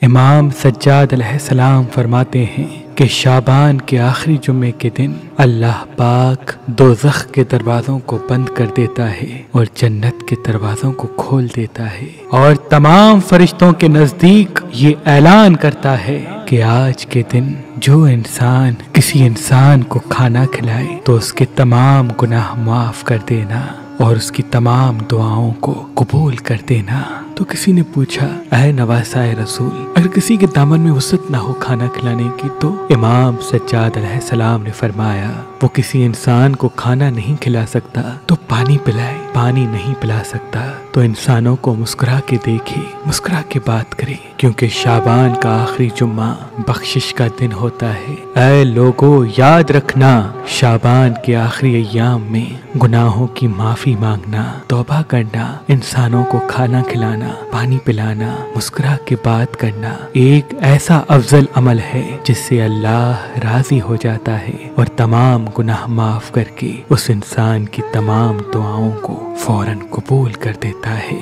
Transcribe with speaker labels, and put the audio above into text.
Speaker 1: इमाम सज्जाद अलैहिस्सलाम फरमाते हैं कि शाबान के आखिरी जुम्मे के दिन अल्लाह पाक दोज़ख के दरवाज़ों को बंद कर देता है और जन्नत के दरवाज़ों को खोल देता है और तमाम फरिश्तों के नज़दीक ये ऐलान करता है कि आज के दिन जो इंसान किसी इंसान को खाना खिलाए तो उसके तमाम गुनाह माफ़ कर देना और उसकी तमाम दुआओं को कबूल कर देना। तो किसी ने पूछा, ऐ नवासाए रसूल, अगर किसी के दामन में वसअत ना हो खाना खिलाने की तो? इमाम सज्जाद अलैहिस्सलाम ने फरमाया, वो किसी इंसान को खाना नहीं खिला सकता तो पानी पिलाए, पानी नहीं पिला सकता तो इंसानों को मुस्कुरा के देखे, मुस्कुरा के बात करे, क्योंकि शाबान का आखिरी जुम्मा बख्शिश का दिन होता है। ऐ लोगों, याद रखना, शाबान के आखिरी अय्याम में गुनाहों की माफी मांगना, तौबा करना, इंसानों को खाना खिलाना, पानी पिलाना, मुस्कुरा के बात करना एक ऐसा अफजल अमल है जिससे अल्लाह राजी हो जाता है और तमाम गुनाह माफ करके उस इंसान की तमाम दुआओं को फौरन कबूल कर देता है।